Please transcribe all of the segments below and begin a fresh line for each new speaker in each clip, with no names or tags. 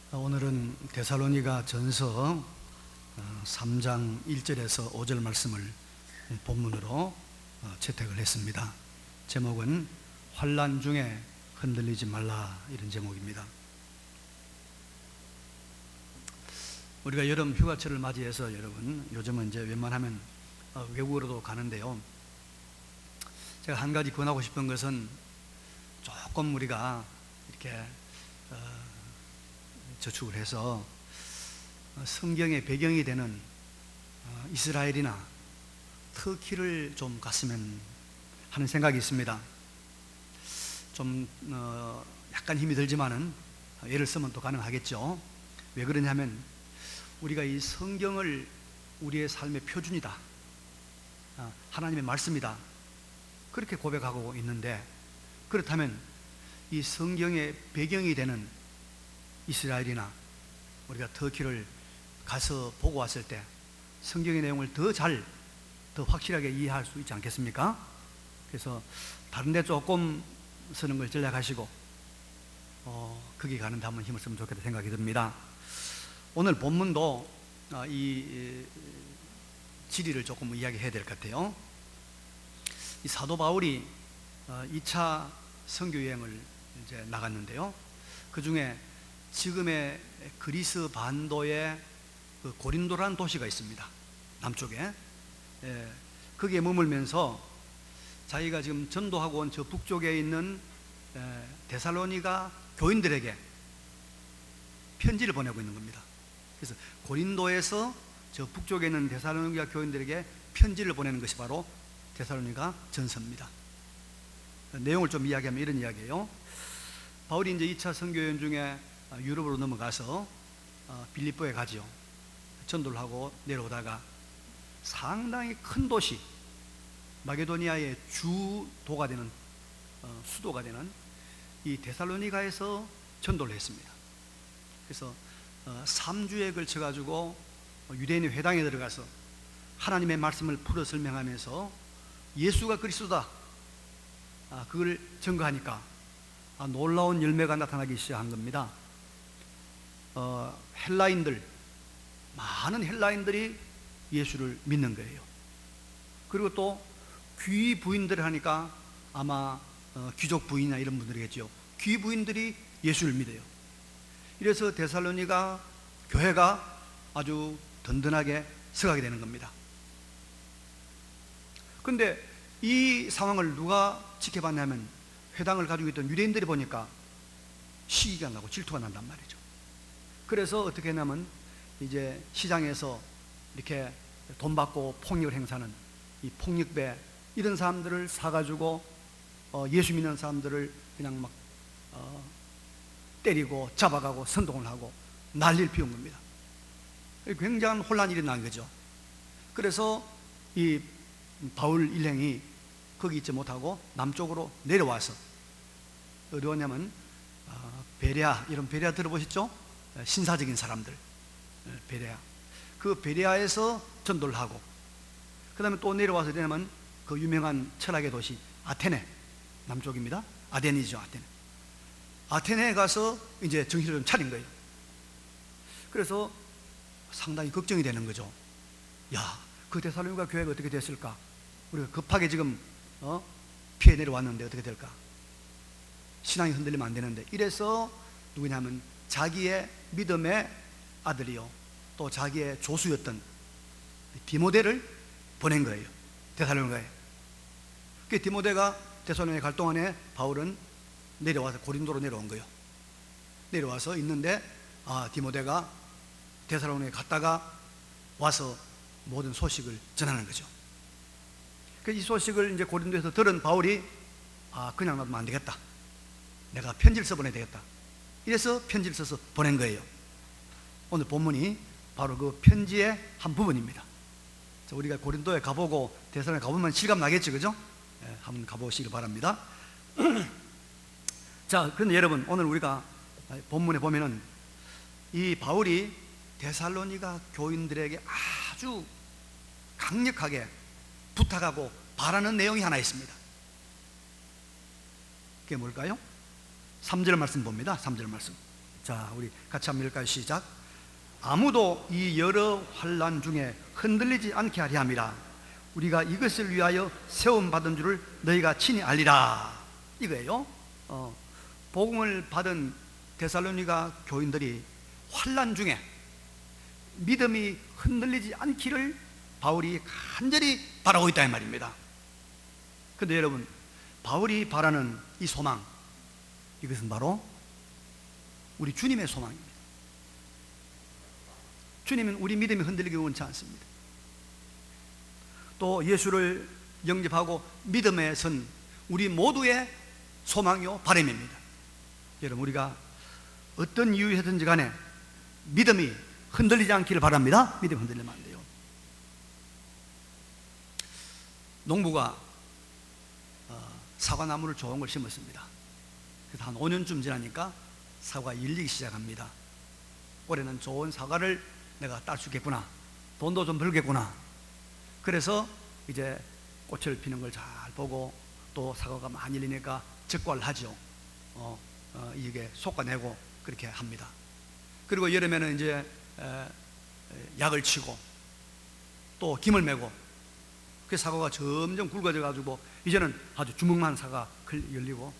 오늘은 데살로니가 전서 3장 1절에서 5절 말씀을 본문으로 채택을 했습니다. 제목은 환난 중에 흔들리지 말라, 이런 제목입니다. 우리가 여름 휴가철을 맞이해서 여러분, 요즘은 이제 웬만하면 외국으로도 가는데요. 제가 한 가지 권하고 싶은 것은 조금 우리가 이렇게 저축을 해서 성경의 배경이 되는 이스라엘이나 터키를 좀 갔으면 하는 생각이 있습니다. 좀 약간 힘이 들지만은 예를 쓰면 또 가능하겠죠. 왜 그러냐면 우리가 이 성경을 우리의 삶의 표준이다, 하나님의 말씀이다, 그렇게 고백하고 있는데, 그렇다면 이 성경의 배경이 되는 이스라엘이나 우리가 터키를 가서 보고 왔을 때 성경의 내용을 더 확실하게 이해할 수 있지 않겠습니까? 그래서 다른 데 조금 쓰는 걸 전략하시고 거기 가는 데 한번 힘을 쓰면 좋겠다 생각이 듭니다. 오늘 본문도 이 지리를 조금 이야기해야 될 것 같아요. 이 사도 바울이 2차 선교 여행을 이제 나갔는데요. 그 중에 지금의 그리스 반도의 그 고린도라는 도시가 있습니다. 남쪽에. 거기에 머물면서 자기가 지금 전도하고 온 저 북쪽에 있는 데살로니가 교인들에게 편지를 보내고 있는 겁니다. 그래서 고린도에서 저 북쪽에 있는 데살로니가 교인들에게 편지를 보내는 것이 바로 데살로니가 전서입니다. 내용을 좀 이야기하면 이런 이야기예요. 바울이 이제 2차 선교 여행 중에 유럽으로 넘어가서 빌립보에 가죠. 전도를 하고 내려오다가 상당히 큰 도시, 마게도니아의 주도가 되는 수도가 되는 이 데살로니가에서 전도를 했습니다. 그래서 3주에 걸쳐 가지고 유대인의 회당에 들어가서 하나님의 말씀을 풀어 설명하면서 예수가 그리스도다, 그걸 증거하니까 놀라운 열매가 나타나기 시작한 겁니다. 많은 헬라인들이 예수를 믿는 거예요. 그리고 또 귀부인들 하니까 아마 귀족 부인이나 이런 분들이겠죠. 귀부인들이 예수를 믿어요. 이래서 데살로니가 교회가 아주 든든하게 서가게 되는 겁니다. 그런데 이 상황을 누가 지켜봤냐면 회당을 가지고 있던 유대인들이 보니까 시기가 나고 질투가 난단 말이죠. 그래서 어떻게 했냐면 이제 시장에서 이렇게 돈 받고 폭력을 행사하는 이 폭력배, 이런 사람들을 사가지고 예수 믿는 사람들을 그냥 막 때리고 잡아가고 선동을 하고 난리를 피운 겁니다. 굉장한 혼란이 일어난 거죠. 그래서 이 바울 일행이 거기 있지 못하고 남쪽으로 내려와서 어디 왔냐면 베레아, 이런 베레아 들어보셨죠? 신사적인 사람들, 베레아. 그 베레아에서 전도를 하고, 그 다음에 또 내려와서 되면 그 유명한 철학의 도시 아테네, 남쪽입니다. 아데니죠, 아테네. 아테네에 가서 이제 정신을 좀 차린 거예요. 그래서 상당히 걱정이 되는 거죠. 야, 그 데살로니가 교회가 어떻게 됐을까? 우리가 급하게 지금 피해 내려왔는데 어떻게 될까? 신앙이 흔들리면 안 되는데. 이래서 누구냐면 자기의 믿음의 아들이요, 또 자기의 조수였던 디모데를 보낸 거예요, 데살로니가에. 그 디모데가 데살로니가에 갈 동안에 바울은 내려와서 고린도로 내려온 거예요. 내려와서 있는데 디모데가 데살로니가에 갔다가 와서 모든 소식을 전하는 거죠. 이 소식을 이제 고린도에서 들은 바울이 그냥 놔두면 안 되겠다, 내가 편지를 써보내야 되겠다. 이래서 편지를 써서 보낸 거예요. 오늘 본문이 바로 그 편지의 한 부분입니다. 우리가 고린도에 가보고 데살로니가에 가보면 실감 나겠죠, 그죠? 한번 가보시길 바랍니다. 자, 그런데 여러분, 오늘 우리가 본문에 보면은 이 바울이 데살로니가 교인들에게 아주 강력하게 부탁하고 바라는 내용이 하나 있습니다. 그게 뭘까요? 3절 말씀 봅니다. 3절 말씀. 자, 우리 같이 한번 읽을까요? 시작. 아무도 이 여러 환난 중에 흔들리지 않게 하려 함이라. 우리가 이것을 위하여 세움받은 줄을 너희가 친히 알리라. 이거예요. 복음을 받은 데살로니가 교인들이 환난 중에 믿음이 흔들리지 않기를 바울이 간절히 바라고 있다 이 말입니다. 그런데 여러분, 바울이 바라는 이 소망, 이것은 바로 우리 주님의 소망입니다. 주님은 우리 믿음이 흔들리기 원치 않습니다. 또 예수를 영접하고 믿음에 선 우리 모두의 소망이요 바람입니다. 여러분, 우리가 어떤 이유에든지 간에 믿음이 흔들리지 않기를 바랍니다. 믿음이 흔들리면 안 돼요. 농부가 사과나무를 좋은 걸 심었습니다. 그래서 한 5년쯤 지나니까 사과가 열리기 시작합니다. 올해는 좋은 사과를 내가 딸 수 있겠구나, 돈도 좀 벌겠구나. 그래서 이제 꽃을 피는 걸 잘 보고 또 사과가 많이 열리니까 적과를 하죠. 이게 솎아내고 그렇게 합니다. 그리고 여름에는 이제 약을 치고 또 김을 메고, 그 사과가 점점 굵어져 가지고 이제는 아주 주먹만 사과 열리고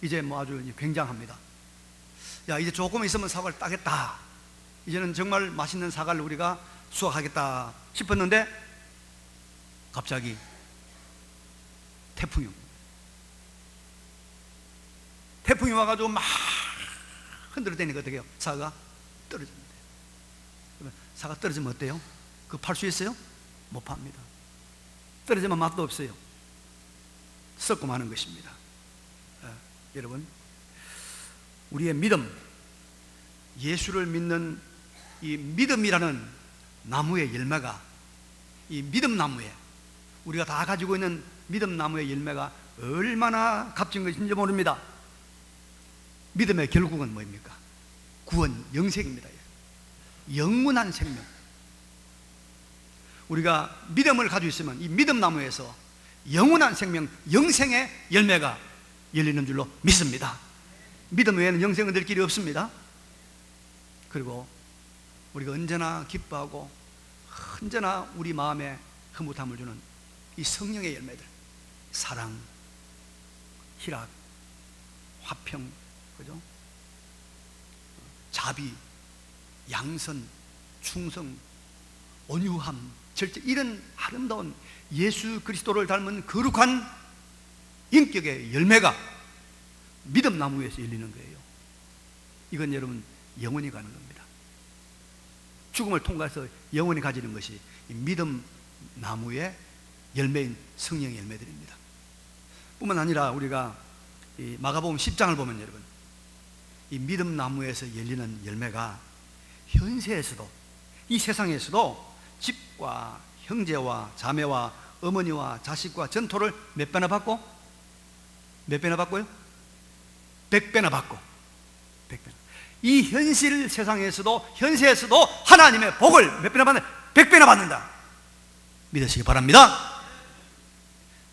이제 뭐 아주 굉장합니다. 야, 이제 조금 있으면 사과를 따겠다, 이제는 정말 맛있는 사과를 우리가 수확하겠다 싶었는데 갑자기 태풍이 와가지고 막 흔들어대니까 어떻게 해요? 사과가 떨어집니다. 사과 떨어지면 어때요? 그거 팔 수 있어요? 못 팝니다. 떨어지면 맛도 없어요. 썩고 마는 것입니다. 여러분, 우리의 믿음, 예수를 믿는 이 믿음이라는 나무의 열매가, 이 믿음 나무에, 우리가 다 가지고 있는 믿음 나무의 열매가 얼마나 값진 것인지 모릅니다. 믿음의 결국은 뭐입니까? 구원, 영생입니다. 영원한 생명. 우리가 믿음을 가지고 있으면 이 믿음 나무에서 영원한 생명, 영생의 열매가 열리는 줄로 믿습니다. 믿음 외에는 영생을 될 길이 없습니다. 그리고 우리가 언제나 기뻐하고 언제나 우리 마음에 흐뭇함을 주는 이 성령의 열매들, 사랑, 희락, 화평, 그죠? 자비, 양선, 충성, 온유함, 절제, 이런 아름다운 예수 그리스도를 닮은 거룩한 인격의 열매가 믿음 나무에서 열리는 거예요. 이건 여러분 영원히 가는 겁니다. 죽음을 통과해서 영원히 가지는 것이 이 믿음 나무의 열매인 성령의 열매들입니다. 뿐만 아니라 우리가 이 마가복음 10장을 보면 여러분, 이 믿음 나무에서 열리는 열매가 현세에서도, 이 세상에서도 집과 형제와 자매와 어머니와 자식과 전토를 몇 배나 받고? 몇 배나 받고요? 100배나 받고, 100배나. 이 현실 세상에서도, 현세에서도 하나님의 복을 몇 배나 받는다? 100배나 받는다. 믿으시기 바랍니다.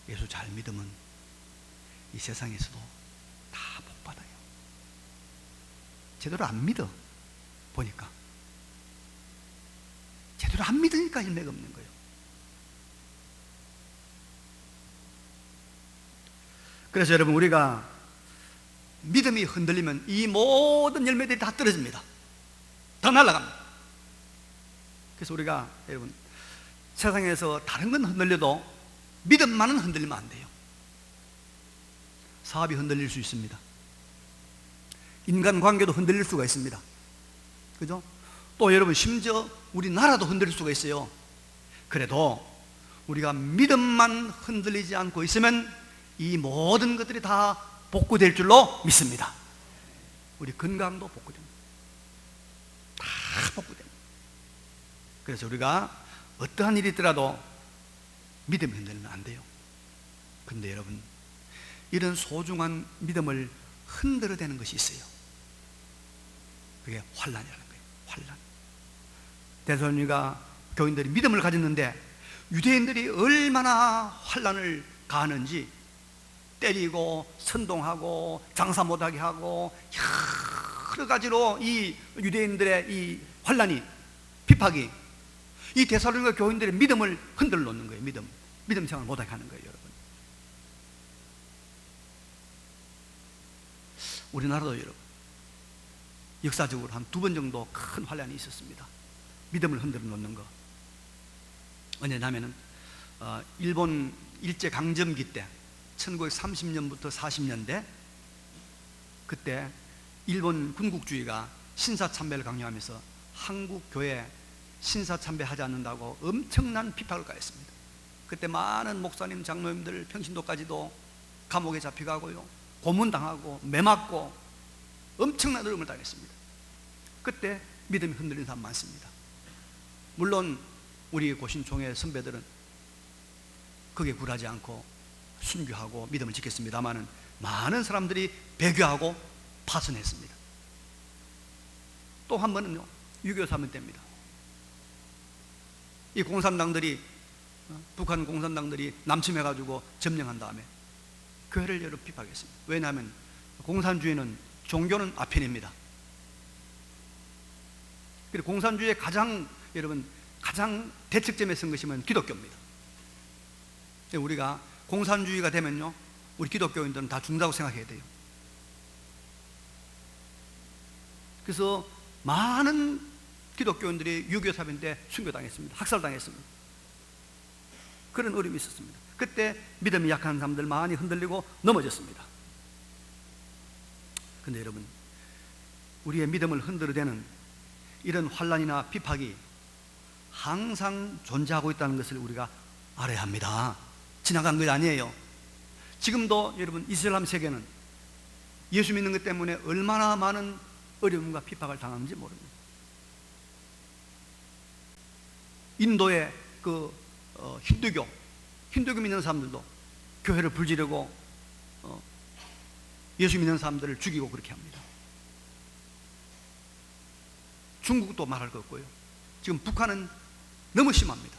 예수 잘 믿으면 이 세상에서도 다 복 받아요. 제대로 안 믿어 보니까, 제대로 안 믿으니까 열매가 없는 거예요. 그래서 여러분, 우리가 믿음이 흔들리면 이 모든 열매들이 다 떨어집니다. 다 날아갑니다. 그래서 우리가 여러분, 세상에서 다른 건 흔들려도 믿음만은 흔들리면 안 돼요. 사업이 흔들릴 수 있습니다. 인간관계도 흔들릴 수가 있습니다. 그죠? 또 여러분, 심지어 우리나라도 흔들릴 수가 있어요. 그래도 우리가 믿음만 흔들리지 않고 있으면 이 모든 것들이 다 복구될 줄로 믿습니다. 우리 건강도 복구됩니다. 다 복구됩니다. 그래서 우리가 어떠한 일이 있더라도 믿음이 흔들리면 안 돼요. 근데 여러분, 이런 소중한 믿음을 흔들어대는 것이 있어요. 그게 환난이라는 거예요. 환난. 데살로니가 교인들이 믿음을 가졌는데 유대인들이 얼마나 환난을 가하는지, 때리고 선동하고 장사 못하게 하고 여러 가지로 이 유대인들의 이 환란이, 핍박이 이 데살로니가 교인들의 믿음을 흔들어 놓는 거예요. 믿음 생활을 못하게 하는 거예요, 여러분. 우리나라도 여러분 역사적으로 한 2번 정도 큰 환란이 있었습니다. 믿음을 흔들어 놓는 거. 언제냐면은 일본 일제 강점기 때 1930년부터 40년대, 그때 일본 군국주의가 신사참배를 강요하면서 한국 교회 신사참배하지 않는다고 엄청난 핍박을 가했습니다. 그때 많은 목사님, 장로님들, 평신도까지도 감옥에 잡혀가고요, 고문당하고 매맞고 엄청난 어려움을 당했습니다. 그때 믿음이 흔들린 사람 많습니다. 물론 우리 고신총회 선배들은 거기에 굴하지 않고 순교하고 믿음을 지켰습니다마는 많은 사람들이 배교하고 파선했습니다. 또 한 번은요, 6.25 사건 때입니다. 이 공산당들이, 북한 공산당들이 남침해가지고 점령한 다음에 교회를 여러 핍박했습니다. 왜냐하면 공산주의는 종교는 아편입니다. 그리고 공산주의의 여러분 가장 대척점에 선 것이 기독교입니다. 우리가 공산주의가 되면요, 우리 기독교인들은 다 죽는다고 생각해야 돼요. 그래서 많은 기독교인들이 6.25 사변 때 순교당했습니다. 학살당했습니다. 그런 어려움이 있었습니다. 그때 믿음이 약한 사람들 많이 흔들리고 넘어졌습니다. 그런데 여러분, 우리의 믿음을 흔들어대는 이런 환란이나 핍박이 항상 존재하고 있다는 것을 우리가 알아야 합니다. 지나간 것 아니에요. 지금도 여러분 이슬람 세계는 예수 믿는 것 때문에 얼마나 많은 어려움과 핍박을 당하는지 모릅니다. 인도의 힌두교 믿는 사람들도 교회를 불지르고 예수 믿는 사람들을 죽이고 그렇게 합니다. 중국도 말할 것 없고요. 지금 북한은 너무 심합니다.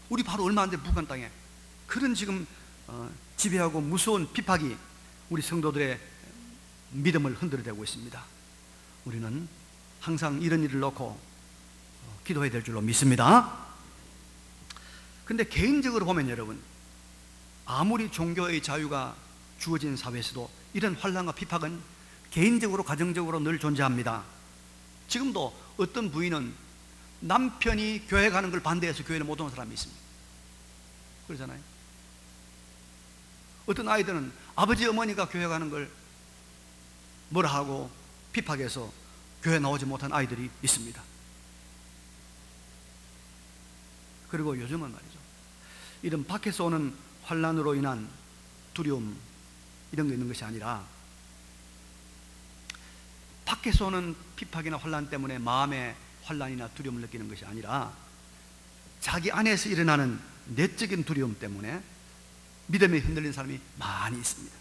우리 바로 얼마 안 된 북한 땅에 그런 지금 지배하고 무서운 핍박이 우리 성도들의 믿음을 흔들어대고 있습니다. 우리는 항상 이런 일을 놓고 기도해야 될 줄로 믿습니다. 근데 개인적으로 보면 여러분, 아무리 종교의 자유가 주어진 사회에서도 이런 환난과 핍박은 개인적으로, 가정적으로 늘 존재합니다. 지금도 어떤 부인은 남편이 교회 가는 걸 반대해서 교회를 못 오는 사람이 있습니다. 그러잖아요. 어떤 아이들은 아버지, 어머니가 교회 가는 걸 뭐라 하고 핍박해서 교회 나오지 못한 아이들이 있습니다. 그리고 요즘은 말이죠, 이런 밖에서 오는 환난으로 인한 두려움, 이런 게 있는 것이 아니라 밖에서 오는 핍박이나 환난 때문에 마음에 환난이나 두려움을 느끼는 것이 아니라 자기 안에서 일어나는 내적인 두려움 때문에 믿음이 흔들린 사람이 많이 있습니다.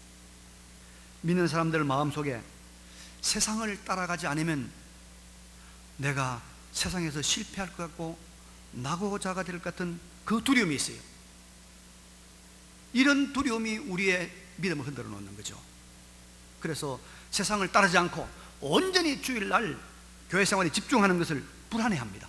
믿는 사람들 마음속에 세상을 따라가지 않으면 내가 세상에서 실패할 것 같고 낙오자가 될 것 같은 그 두려움이 있어요. 이런 두려움이 우리의 믿음을 흔들어 놓는 거죠. 그래서 세상을 따르지 않고 온전히 주일날 교회 생활에 집중하는 것을 불안해합니다.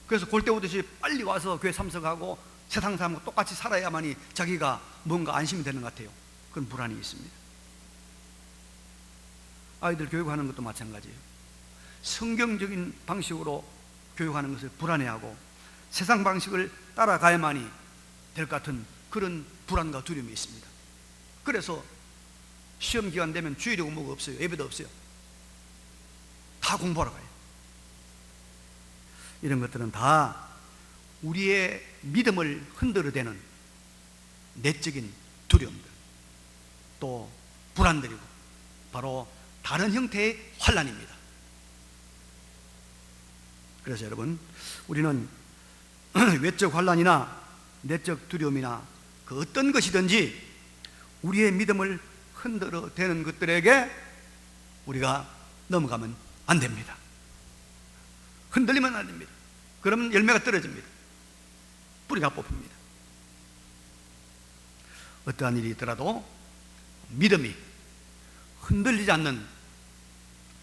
그래서 골대 오듯이 빨리 와서 교회 참석하고 세상 사람과 똑같이 살아야만이 자기가 뭔가 안심이 되는 것 같아요. 그런 불안이 있습니다. 아이들 교육하는 것도 마찬가지예요. 성경적인 방식으로 교육하는 것을 불안해하고 세상 방식을 따라가야만이 될 것 같은 그런 불안과 두려움이 있습니다. 그래서 시험 기간 되면 주일이 뭐가 없어요. 예배도 없어요. 다 공부하러 가요. 이런 것들은 다 우리의 믿음을 흔들어대는 내적인 두려움들, 또 불안들이고 바로 다른 형태의 환난입니다. 그래서 여러분, 우리는 외적 환난이나 내적 두려움이나 그 어떤 것이든지 우리의 믿음을 흔들어대는 것들에게 우리가 넘어가면 안 됩니다. 흔들리면 안 됩니다. 그러면 열매가 떨어집니다. 뿌리가 뽑힙니다. 어떠한 일이 있더라도 믿음이 흔들리지 않는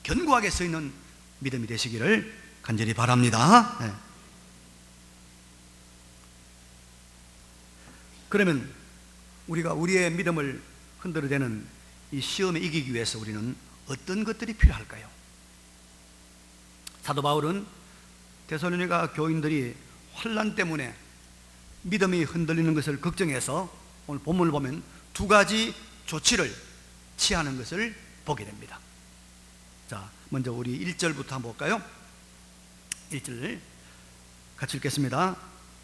견고하게 서 있는 믿음이 되시기를 간절히 바랍니다. 네. 그러면 우리가 우리의 믿음을 흔들어대는 이 시험에 이기기 위해서 우리는 어떤 것들이 필요할까요? 사도 바울은 데살로니가 교인들이 환난 때문에 믿음이 흔들리는 것을 걱정해서 오늘 본문을 보면 두 가지 조치를 취하는 것을 보게 됩니다. 자, 먼저 우리 1절부터 한번 볼까요? 1절 같이 읽겠습니다.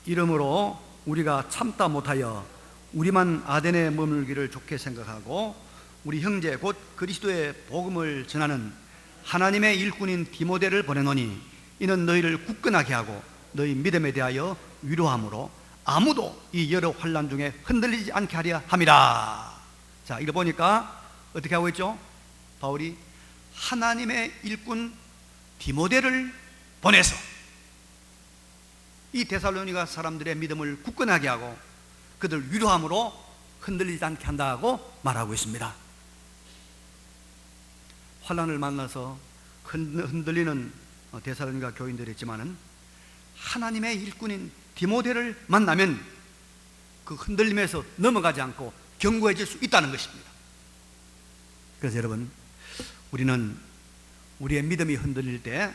이러므로 우리가 참다 못하여 우리만 아덴에 머물기를 좋게 생각하고 우리 형제 곧 그리스도의 복음을 전하는 하나님의 일꾼인 디모데를 보내노니 이는 너희를 굳건하게 하고 너희 믿음에 대하여 위로함으로 아무도 이 여러 환난 중에 흔들리지 않게 하려 함이라. 자, 이거 보니까 어떻게 하고 있죠? 바울이 하나님의 일꾼 디모데를 보내서 이 데살로니가 사람들의 믿음을 굳건하게 하고 그들 위로함으로 흔들리지 않게 한다고 말하고 있습니다. 환난을 만나서 흔들리는 데살로니가 교인들이 있지만은 하나님의 일꾼인 디모데를 만나면 그 흔들림에서 넘어가지 않고 견고해질 수 있다는 것입니다. 그래서 여러분, 우리는 우리의 믿음이 흔들릴 때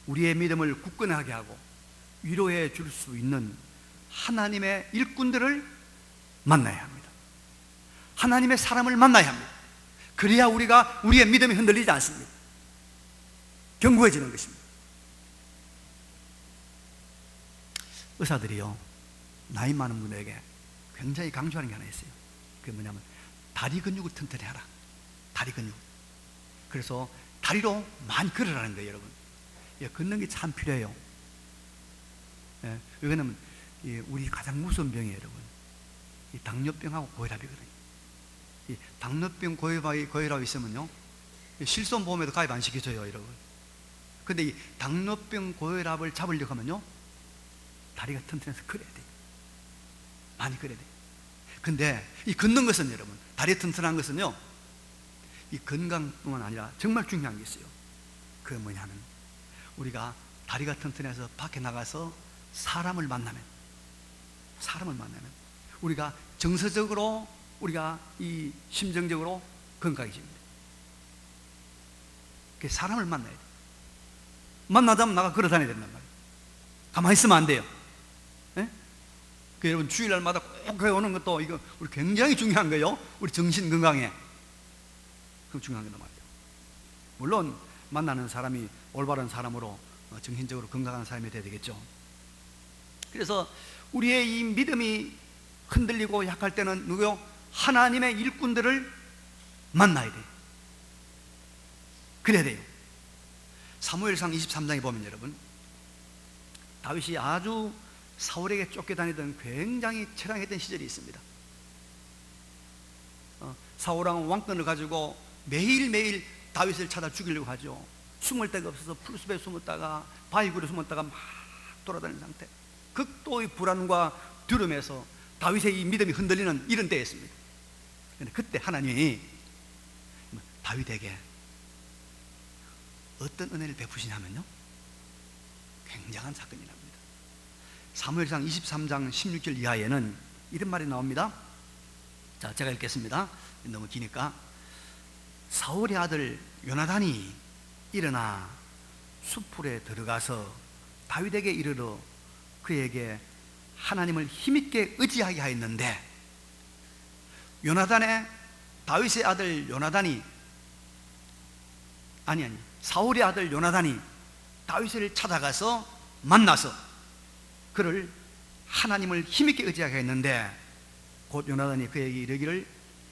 우리의 믿음을 굳건하게 하고 위로해 줄 수 있는 하나님의 일꾼들을 만나야 합니다. 하나님의 사람을 만나야 합니다. 그래야 우리가 우리의 믿음이 흔들리지 않습니다. 견고해지는 것입니다. 의사들이요, 나이 많은 분에게 굉장히 강조하는 게 하나 있어요. 그게 뭐냐면 다리 근육을 튼튼히 하라. 다리 근육. 그래서 다리로 많이 걸으라는 거예요, 여러분. 예, 걷는 게 참 필요해요. 예, 왜냐면 우리 가장 무서운 병이에요, 여러분. 이 당뇨병하고 고혈압이거든요. 이 당뇨병, 고혈압 있으면요, 실손보험에도 가입 안 시켜줘요, 여러분. 근데 이 당뇨병, 고혈압을 잡으려고 하면요, 다리가 튼튼해서 걸어야 돼요. 많이 걸어야 돼요. 근데 이 걷는 것은 여러분, 다리 튼튼한 것은요, 이 건강뿐만 아니라 정말 중요한 게 있어요. 그게 뭐냐면 우리가 다리가 튼튼해서 밖에 나가서 사람을 만나면 우리가 정서적으로, 우리가 이 심정적으로 건강해집니다. 사람을 만나야 돼요. 만나자면 나가 걸어 다녀야 된단 말이에요. 가만히 있으면 안 돼요. 예? 그 여러분, 주일날마다 꼭 교회 오는 것도 이거 우리 굉장히 중요한 거예요. 우리 정신 건강에. 그 중요한 거란 말이에요. 물론 만나는 사람이 올바른 사람으로 정신적으로 건강한 사람이 돼야 되겠죠. 그래서 우리의 이 믿음이 흔들리고 약할 때는 누구요? 하나님의 일꾼들을 만나야 돼요. 그래야 돼요. 사무엘상 23장에 보면 여러분, 다윗이 아주 사울에게 쫓겨다니던 굉장히 처량했던 시절이 있습니다. 사울왕은 왕권을 가지고 매일매일 다윗을 찾아 죽이려고 하죠. 숨을 데가 없어서 풀숲에 숨었다가 바위굴에 숨었다가 막 돌아다니는 상태. 극도의 불안과 두려움에서 다윗의 이 믿음이 흔들리는 이런 때였습니다. 그런데 그때 하나님이 다윗에게 어떤 은혜를 베푸시냐면요, 굉장한 사건이 납니다. 사무엘상 23장 16절 이하에는 이런 말이 나옵니다. 자, 제가 읽겠습니다. 너무 기니까. 사울의 아들 요나단이 일어나 숲풀에 들어가서 다윗에게 이르러 그에게 하나님을 힘있게 의지하게 하였는데, 다윗의 아들 요나단이 사울의 아들 요나단이 다윗을 찾아가서 만나서 그를 하나님을 힘있게 의지하게 했는데, 곧 요나단이 그에게 이르기를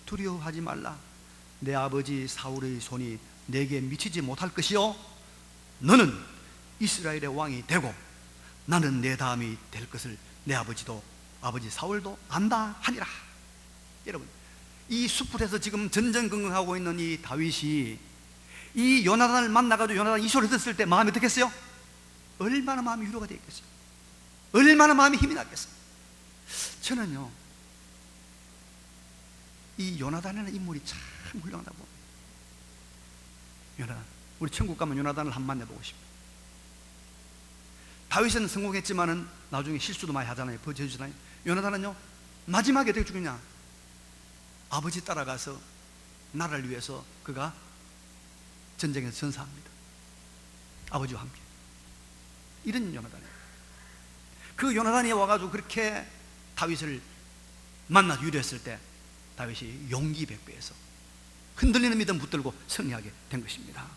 두려워하지 말라. 내 아버지 사울의 손이 내게 미치지 못할 것이요, 너는 이스라엘의 왕이 되고 나는 내 다음이 될 것을 내 아버지 사울도 안다 하니라. 여러분, 이 숲에서 지금 전전긍긍하고 있는 이 다윗이 이 요나단을 만나가지고 요나단 이 소리를 듣을 때 마음이 어떻겠어요? 얼마나 마음이 위로가 되겠어요? 얼마나 마음이 힘이 났겠어요? 저는요, 이 요나단이라는 인물이 참 훌륭하다고. 요나단, 우리 천국 가면 요나단을 한 번 만나보고 싶어요. 다윗은 성공했지만은 나중에 실수도 많이 하잖아요. 저지르잖아요. 요나단은요, 마지막에 어떻게 죽였냐? 아버지 따라가서 나라를 위해서 그가 전쟁에서 전사합니다. 아버지와 함께. 이런 요나단이에요. 그 요나단이 와가지고 그렇게 다윗을 만나 유리했을 때 다윗이 용기 백배해서 흔들리는 믿음 붙들고 승리하게 된 것입니다.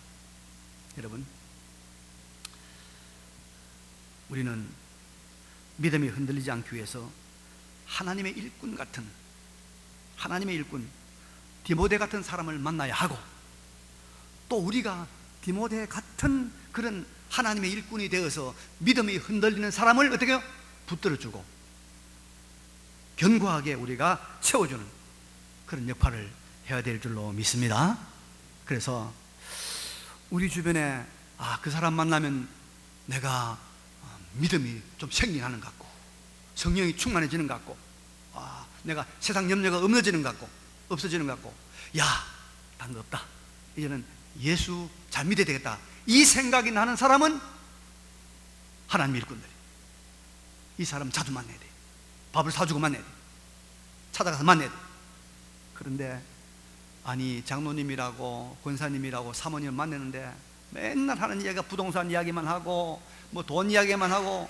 여러분, 우리는 믿음이 흔들리지 않기 위해서 하나님의 일꾼 같은, 하나님의 일꾼 디모데 같은 사람을 만나야 하고, 또 우리가 디모데 같은 그런 하나님의 일꾼이 되어서 믿음이 흔들리는 사람을 어떻게 해요? 붙들어주고 견고하게 우리가 채워주는 그런 역할을 해야 될 줄로 믿습니다. 그래서 우리 주변에 그 사람 만나면 내가 믿음이 좀 생기나는 것 같고, 성령이 충만해지는 것 같고, 내가 세상 염려가 없어지는 것 같고, 다른 거 없다, 이제는 예수 잘 믿어야 되겠다, 이 생각이 나는 사람은 하나님 일꾼들이, 이 사람 자주 만나야 돼. 밥을 사주고 만나야 돼. 찾아가서 만나야 돼. 그런데 장로님이라고 권사님이라고 사모님을 만나는데 맨날 하는 이야기가 부동산 이야기만 하고 뭐 돈 이야기만 하고,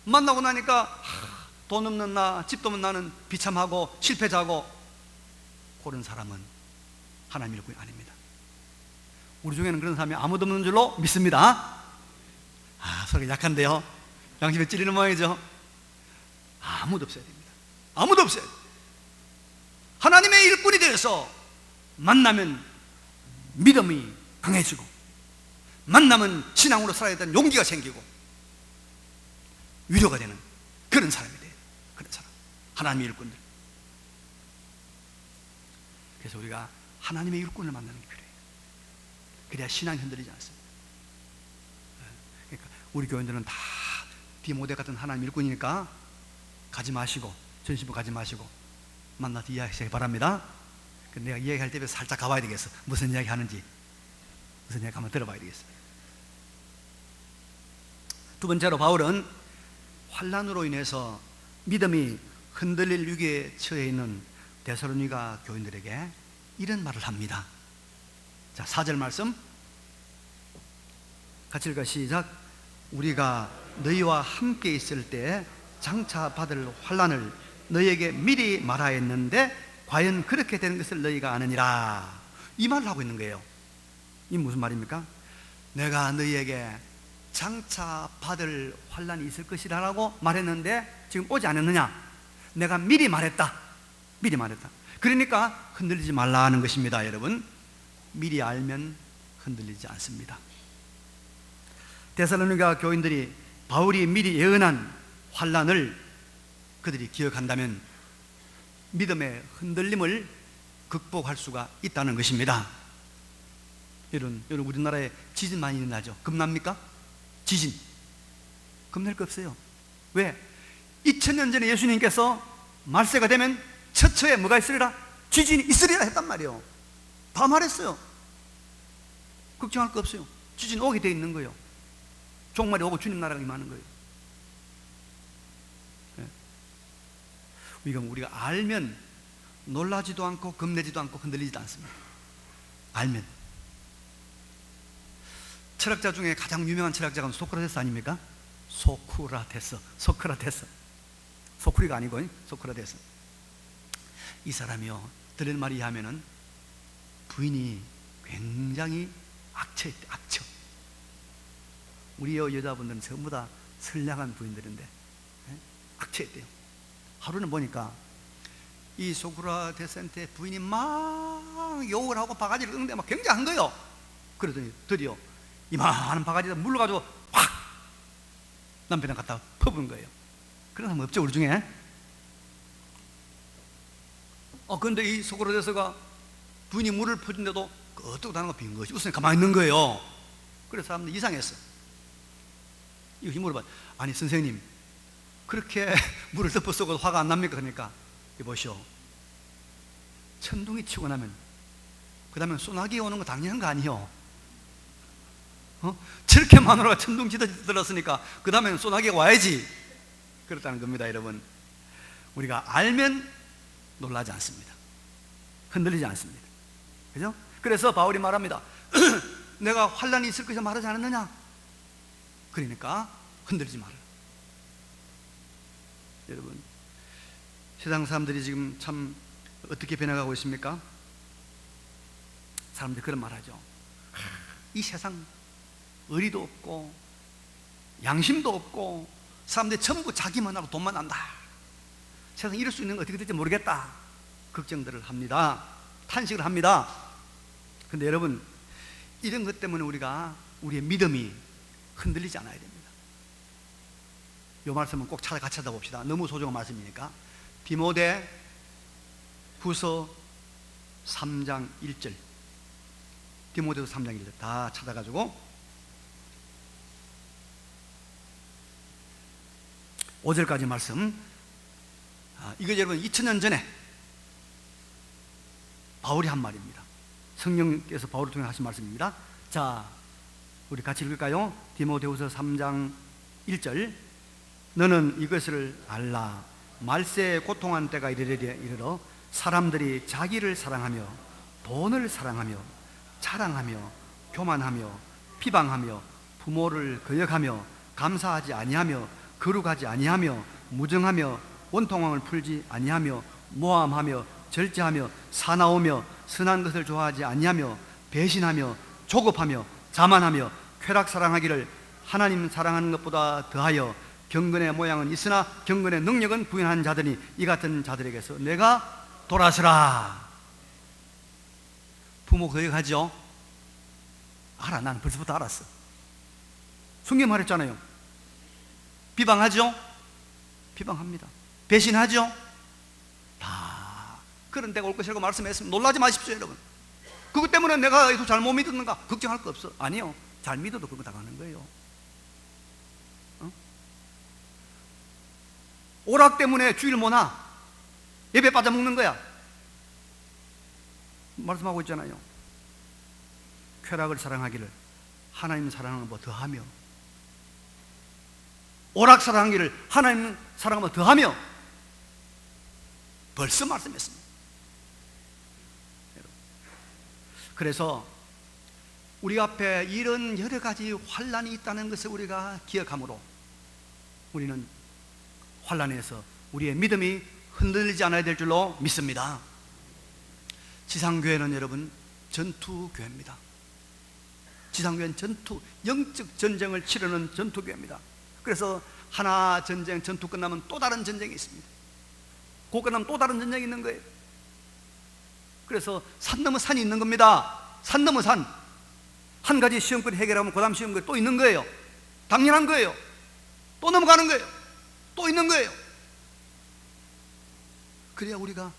만나고 나니까 돈 없는 나, 집도 없는 나는 비참하고 실패자고, 그런 사람은 하나님 일꾼이 아닙니다. 우리 중에는 그런 사람이 아무도 없는 줄로 믿습니다. 소리가 약한데요, 양심에 찔리는 모양이죠. 아무도 없어야 됩니다. 아무도 없어야 돼요. 하나님의 일꾼이 되어서 만나면 믿음이 강해지고, 만나면 신앙으로 살아야 되는 용기가 생기고 위로가 되는 그런 사람이 돼요. 그런 사람, 하나님의 일꾼들. 그래서 우리가 하나님의 일꾼을 만나는 게 필요해요. 그래야 신앙이 흔들리지 않습니다. 그러니까 우리 교인들은 다 디모데 같은 하나님 일꾼이니까 가지 마시고, 전시부 가지 마시고 만나서 이야기하시기 바랍니다. 내가 이야기할 때 살짝 가봐야 되겠어. 무슨 이야기 하는지, 무슨 이야기 한번 들어봐야 되겠어. 두 번째로 바울은 환난으로 인해서 믿음이 흔들릴 위기에 처해 있는 데살로니가 교인들에게 이런 말을 합니다. 자, 4절 말씀 같이 읽어 시작. 우리가 너희와 함께 있을 때 장차 받을 환난을 너희에게 미리 말하였는데 과연 그렇게 되는 것을 너희가 아느니라. 이 말을 하고 있는 거예요. 이 무슨 말입니까? 내가 너희에게 장차 받을 환난이 있을 것이라고 말했는데 지금 오지 않았느냐? 내가 미리 말했다. 미리 말했다. 그러니까 흔들리지 말라는 것입니다. 여러분, 미리 알면 흔들리지 않습니다. 데살로니가 교인들이 바울이 미리 예언한 환난을 그들이 기억한다면 믿음의 흔들림을 극복할 수가 있다는 것입니다. 여러분, 우리나라에 지진 많이 일어나죠? 겁납니까? 지진 겁낼 거 없어요. 왜? 2000년 전에 예수님께서 말세가 되면 처처에 뭐가 있으리라? 지진이 있으리라 했단 말이에요. 다 말했어요. 걱정할 거 없어요. 지진 오게 돼 있는 거예요. 종말이 오고 주님 나라가 임하는 거예요. 우리가 알면 놀라지도 않고 겁내지도 않고 흔들리지도 않습니다. 알면. 철학자 중에 가장 유명한 철학자가 소크라테스 아닙니까? 소크라테스. 소크리가 아니고 소크라테스. 이 사람이요, 들은 말에 의하면은 부인이 굉장히 악처했대. 악처. 우리 여자분들은 전부 다 선량한 부인들인데 악처했대요. 하루는 보니까 이 소크라테스한테 부인이 막 욕을 하고 바가지를 끄는데 막 굉장한 거예요. 그러더니 드디어 이만한 바가지에다 물러가지고 확 남편을 갖다 퍼부은 거예요. 그런 사람 없죠, 우리 중에? 그런데 이 소크라테스가 부인이 물을 퍼준데도 끄떡 다는 거 빈 것이 웃으니 가만히 있는 거예요. 그래서 사람들이 이상했어. 이거 물어봐. 아니 선생님, 그렇게 물을 덮어 쏘고도 화가 안 납니까? 그러니까 이보시오, 천둥이 치고 나면 그 다음에 소나기 오는 거 당연한 거 아니요? 저렇게 마누라가 천둥 치들었으니까 그 다음엔 소나기가 와야지. 그렇다는 겁니다. 여러분, 우리가 알면 놀라지 않습니다. 흔들리지 않습니다. 그죠? 그래서 바울이 말합니다. 내가 환란이 있을 것이라 말하지 않았느냐? 그러니까 흔들리지 말아라. 여러분, 세상 사람들이 지금 참 어떻게 변해가고 있습니까? 사람들이 그런 말 하죠. 이 세상 의리도 없고 양심도 없고 사람들이 전부 자기만 하고 돈만 한다. 세상 이럴 수 있는 거 어떻게 될지 모르겠다. 걱정들을 합니다. 탄식을 합니다. 근데 여러분, 이런 것 때문에 우리의 믿음이 흔들리지 않아야 됩니다. 이 말씀은 꼭 같이 찾아봅시다. 너무 소중한 말씀이니까. 디모데 후서 3장 1절, 디모데후서 3장 1절 다 찾아가지고 5절까지 말씀. 이거 여러분 2000년 전에 바울이 한 말입니다. 성령께서 바울을 통해 하신 말씀입니다. 자, 우리 같이 읽을까요? 디모데후서 3장 1절. 너는 이것을 알라. 말세에 고통한 때가 이르러 사람들이 자기를 사랑하며 돈을 사랑하며 자랑하며 교만하며 비방하며 부모를 거역하며 감사하지 아니하며 거룩하지 아니하며 무정하며 원통함을 풀지 아니하며 모함하며 절제하며 사나우며 선한 것을 좋아하지 아니하며 배신하며 조급하며 자만하며 쾌락 사랑하기를 하나님 사랑하는 것보다 더하여 경건의 모양은 있으나 경건의 능력은 부인한 자들이 이 같은 자들에게서 내가 돌아서라. 부모 거역하죠? 알아. 나는 벌써부터 알았어. 성경 말했잖아요. 비방하죠? 비방합니다. 배신하죠? 다 그런 때가 올 것이라고 말씀했습니다. 놀라지 마십시오, 여러분. 그것 때문에 내가 예수 잘못 믿었는가 걱정할 거 없어. 아니요, 잘 믿어도 그거 당하는 거예요. 오락 때문에 주일 못 와. 예배 빠져먹는 거야. 말씀하고 있잖아요. 쾌락을 사랑하기를 하나님 사랑하는 것 더하며, 오락 사랑하기를 하나님 사랑하는 것 더하며, 벌써 말씀했습니다. 그래서 우리 앞에 이런 여러 가지 환란이 있다는 것을 우리가 기억함으로 우리는 환란에서 우리의 믿음이 흔들리지 않아야 될 줄로 믿습니다. 지상교회는 여러분 전투교회입니다. 지상교회는 영적 전쟁을 치르는 전투교회입니다. 그래서 하나 전투 끝나면 또 다른 전쟁이 있습니다. 그 끝나면 또 다른 전쟁이 있는 거예요. 그래서 산 넘어 산이 있는 겁니다. 산 넘어 산. 한 가지 시험거리 해결하면 그 다음 시험거리 또 있는 거예요. 당연한 거예요. 또 넘어가는 거예요. 또 있는 거예요. 그래야 우리가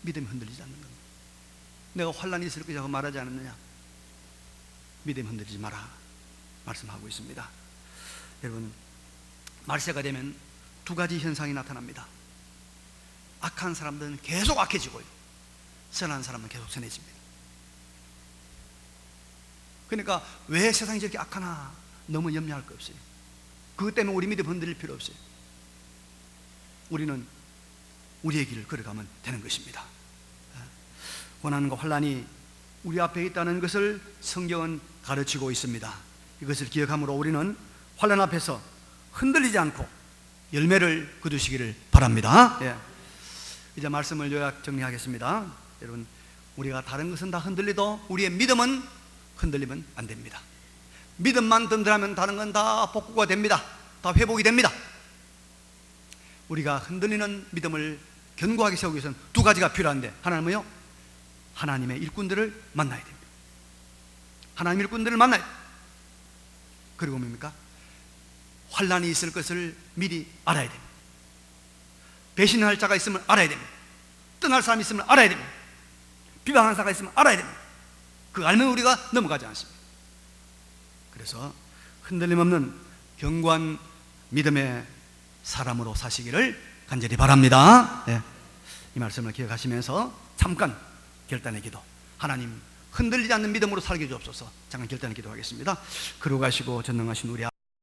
믿음이 흔들리지 않는 겁니다. 내가 환란이 있을 것이라고 말하지 않았느냐? 믿음이 흔들리지 마라 말씀하고 있습니다. 여러분, 말세가 되면 두 가지 현상이 나타납니다. 악한 사람들은 계속 악해지고요, 선한 사람은 계속 선해집니다. 그러니까 왜 세상이 저렇게 악하나 너무 염려할 거 없어요. 그것 때문에 우리 믿음 흔들릴 필요 없어요. 우리는 우리의 길을 걸어가면 되는 것입니다. 고난과 환란이 우리 앞에 있다는 것을 성경은 가르치고 있습니다. 이것을 기억함으로 우리는 환란 앞에서 흔들리지 않고 열매를 거두시기를 바랍니다. 이제 말씀을 요약 정리하겠습니다. 여러분, 우리가 다른 것은 다 흔들리도 우리의 믿음은 흔들리면 안 됩니다. 믿음만 든든하면 다른 건 다 복구가 됩니다. 다 회복이 됩니다. 우리가 흔들리는 믿음을 견고하게 세우기 위해서는 두 가지가 필요한데, 하나는 뭐요? 하나님의 일꾼들을 만나야 됩니다. 하나님의 일꾼들을 만나야 됩니다. 그리고 뭡니까? 환란이 있을 것을 미리 알아야 됩니다. 배신할 자가 있으면 알아야 됩니다. 떠날 사람이 있으면 알아야 됩니다. 비방하는 자가 있으면 알아야 됩니다. 그거 알면 우리가 넘어가지 않습니다. 그래서 흔들림 없는 견고한 믿음의 사람으로 사시기를 간절히 바랍니다. 이 말씀을 기억하시면서 잠깐 결단의 기도. 하나님 흔들리지 않는 믿음으로 살게 주옵소서. 잠깐 결단의 기도하겠습니다. 그러고 가시고 전능하신 우리